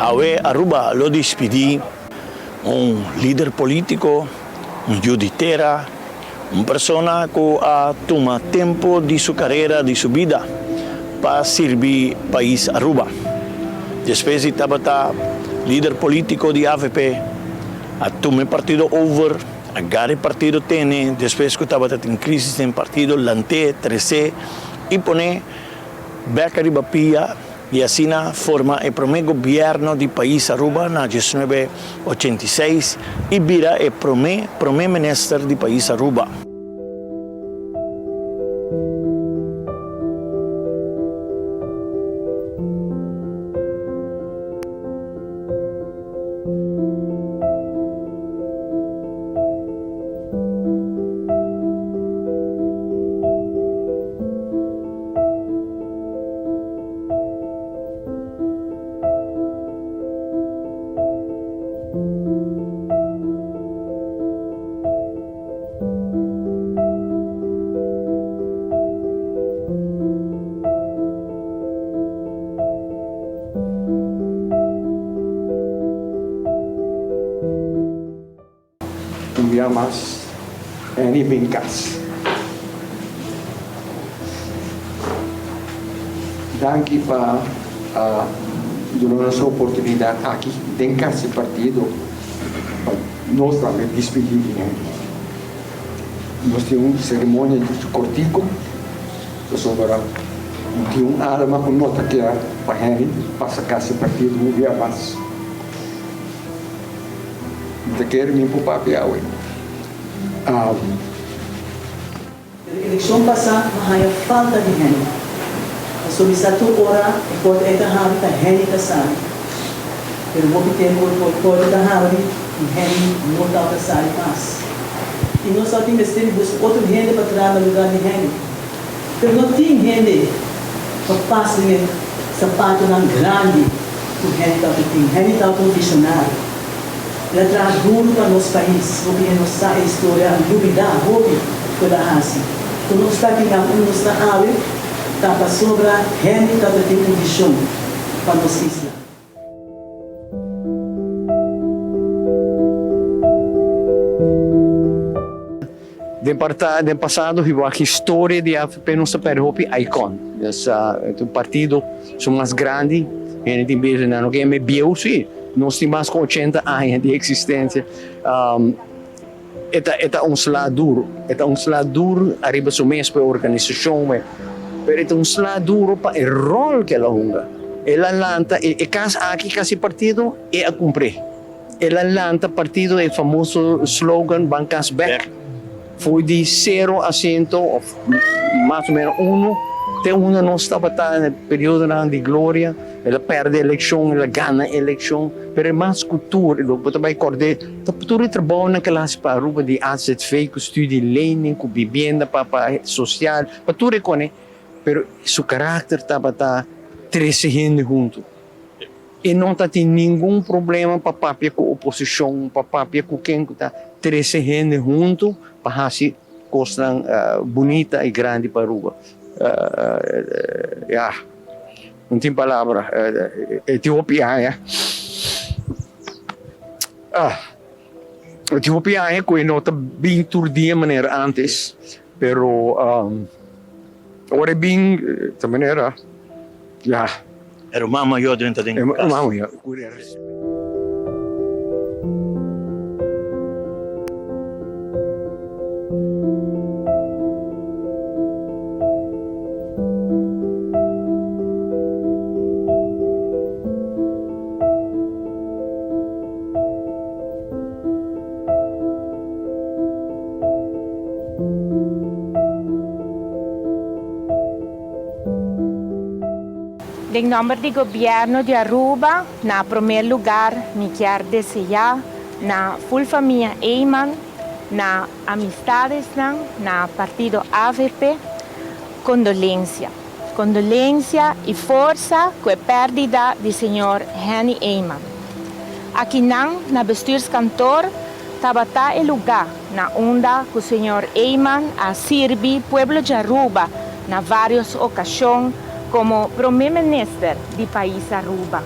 Awe Aruba lo despedì un leader politico, un giudicera, una persona che ha tomato tempo di sua carriera, di sua vita, per servire il paese Aruba. Después di tabata leader politico di AVP, ha tomato partito over, a gare partito tene, después che tabata in crisi in partito, lante, 13, e pone becca di Bapia, e assim forma il primo governo di paese Aruba nel 1986 e vira il primo ministro di paese Aruba. Mas Henny Bingkas. Danke para darnos a oportunidad aquí de esse partido nós também despedir de Henny. Nós temos uma cerimônia de cortico sobre uma arma com nota que é para Henny para sacar esse partido um dia mais. Te quero me poupar piauí. A eleição passada, havia falta de Henny. A solicitação ora e pode encarar a Henny casar. Pero o que tem pode encarar e Henny não está casar mais. E nós só temos que ter outro Henny para trabalhar no lugar de Henny. Pero não tem Henny para passar um sapato grande que Henny está tendo. Henny está um visionário. Ela traz duro para nosso país, porque nossa história, duvidar, houve toda a raça. Então, nós estamos aqui, nós estamos aqui, para sobre a gente, está tendo uma visão para nossa isla. De passado, a história de AFP não se perde icon. O partido é mais grande, a gente tem bem, não é meu, sim. Nós temos mais de 80 anos de existência. É slado duro. É slado duro, arriba a mesma organização, mas é slado duro para o rol que ela junga. Ela lanta, e caso aqui, esse partido é a cumprir. Ela lanta partido, é o famoso slogan, Bancas Back. Foi de 0 a 100, mais ou menos 1. Até uma não estava no período de glória, ela perde a eleição, ela ganha a eleição, mas é mais cultura, eu também acordei, a cultura trabalha naquela para Aruba de AZV, com estudo learning, com vivenda, para social, para tudo isso, mas seu caráter estava crescendo junto. E não está tendo nenhum problema para papia com a oposição, para papia com quem está crescendo junto, para fazer coisa bonita e grande para Aruba. Não tem palavra. Etiópia, Etiópia é que não está bem turdia maneira antes, pero agora é bem de maneira, Era uma maior dentro de casa. Uma maior. Em nome do governo de Aruba, na primeiro lugar, me quero desejar na full família Eyman, na amistades, na partido AVP, condolência. Condolência e força com a perda do senhor Henny Eyman. Aqui na bestuurskantoor, tabata e lugar na onda que o senhor Eyman a servir pueblo de Aruba na várias ocasiões como primeiro-ministro do país Aruba.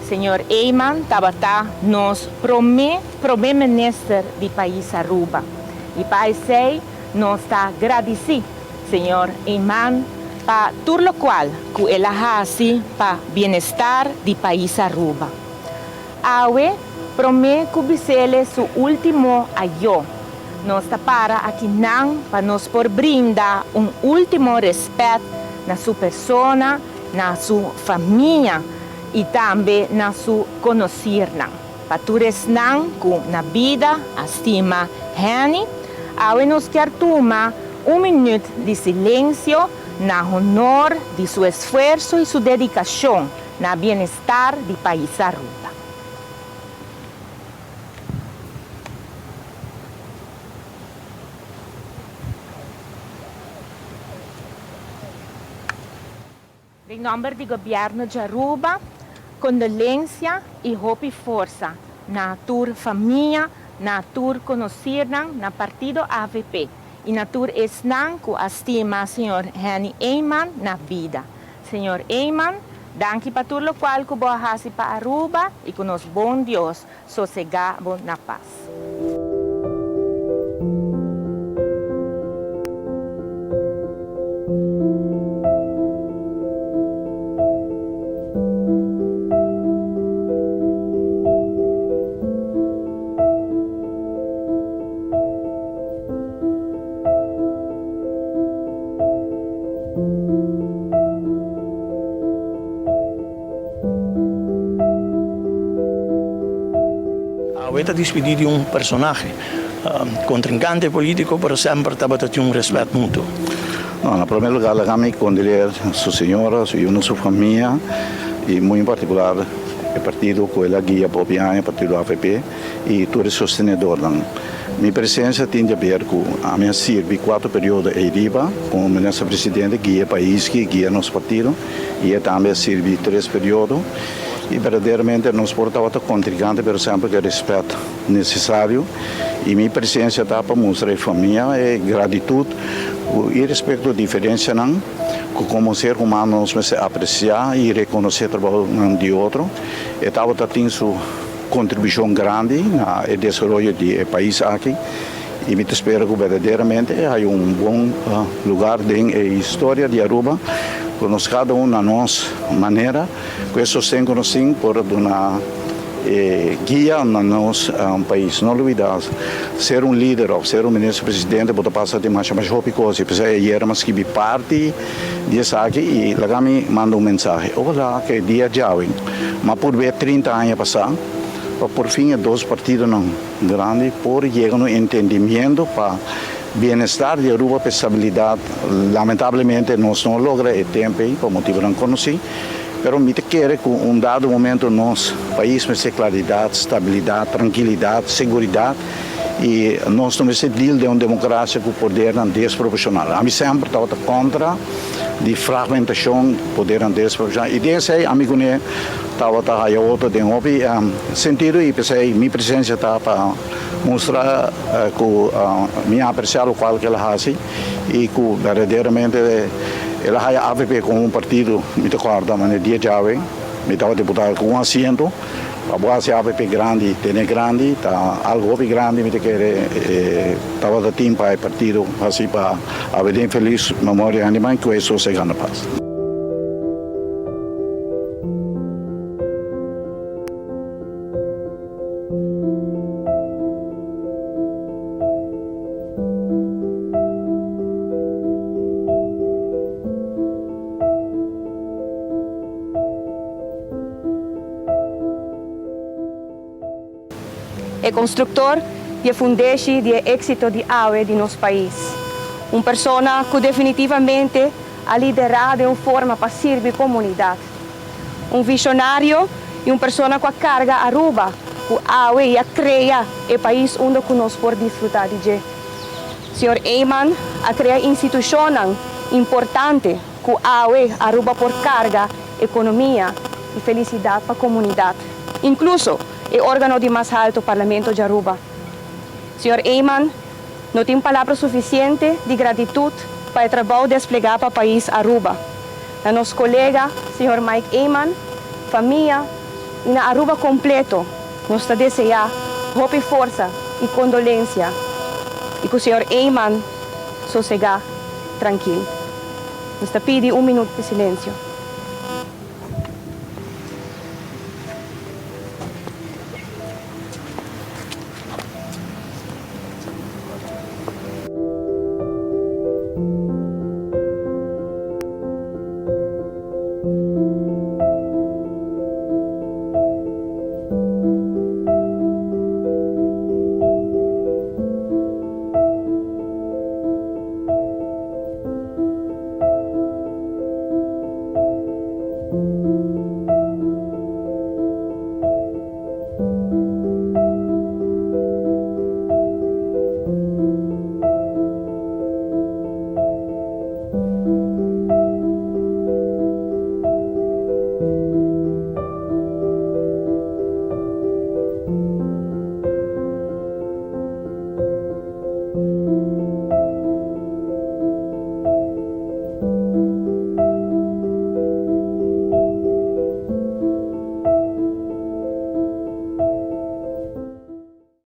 Senhor Eyman tabata nos prime-minister do país Aruba. E para isso, nós está agradecidos, Senhor Eyman, para tudo o qual que ele faz para o bem-estar do país Aruba. Awe promete que seu último aio. Nós está para aqui não para nos por brindar último respeito na sua persona, na sua família e também na sua conhecer. Para todos não que na vida estima Henny, awe nos quer tomar minuto de silêncio na honor de seu esforço e sua dedicação na bem-estar do país Aruba. Em nome do governo de Aruba, condolência e hope força na tua família, na tua conhecida, na partido AVP e na tua esnan que estima Senhor Henny Eyman na vida. Senhor Eyman, danke para tudo o qual que você faz para Aruba e que nos bom Deus sossegado na paz. Avete despedito di un personaggio, contrincante politico, però sempre avete un rispetto mutuo. No, en primer lugar, déjame condoler a su señora, su familia y muy en particular el partido que la guía por el partido AFP y todo el sostenedor. Mi presencia tiene que ver con a mí sirve 4 periodos en Riba como ministro presidente, guía el país, guía nuestro partido y también sirve 3 periodos. E verdadeiramente nos portava contrincante, por exemplo, que respeito necessário e minha presença está para mostrar a família e gratidão e respeito à diferença não, que como ser humano nós temos que apreciar e reconhecer o trabalho um de outro. E estava tendo sua contribuição grande no desenvolvimento do país aqui. E me espero que verdadeiramente há bom lugar na história de Aruba. Conosco cada na nossa maneira, que isso tem conhecido por uma guia no nosso país. Não olvidar, ser líder ou ser ministro-presidente pode passar de mais coisa. Porque eu mas que parte disso aqui e lá me manda mensagem. Olá, que dia jovem. Mas por ver 30 anos passar, por fim, 2 partidos não grandes, por chegar no entendimento para bem-estar de Aruba para estabilidade. Lamentavelmente, nós não logramos o tempo por motivo não conhecido, mas me quer que dado momento nosso país vai ter claridade, estabilidade, tranquilidade, segurança e nós temos que deal de uma democracia com poder desproporcional. A mim sempre estava contra de fragmentação poder desproporcional e desse amigo né estava aí outro de sentido e pensei minha presença está para mostrar que minha apreciação qual que ela faz e que verdadeiramente ela vai AVP como partido me recorda mas dia jovem me estava deputado com assento a boa se AVP grande tem grande tá algo grande me quer estava da tempo para partido assim para haver feliz memória animal que isso se ganha paz. É construtor e fundador do êxito de AUE de nosso país. Uma pessoa que definitivamente a liderar de uma forma para servir a comunidade. Um visionário e uma pessoa com a carga Aruba, que AUE e a cria o país onde nós podemos desfrutar de. Senhor Eyman, a criar instituição importante que AUE Aruba por carga, economia e felicidade para a comunidade. Incluso o órgão de mais alto Parlamento de Aruba. Senhor Eyman, não tem palavra suficiente de gratidão para o trabalho desplegado para o país Aruba. A nosso colega, Senhor Mike Eyman, família, e na Aruba completo, nós desejar hope força e condolência e que o Senhor Eyman sossegar tranquilo. Nós pedimos 1 minuto de silêncio.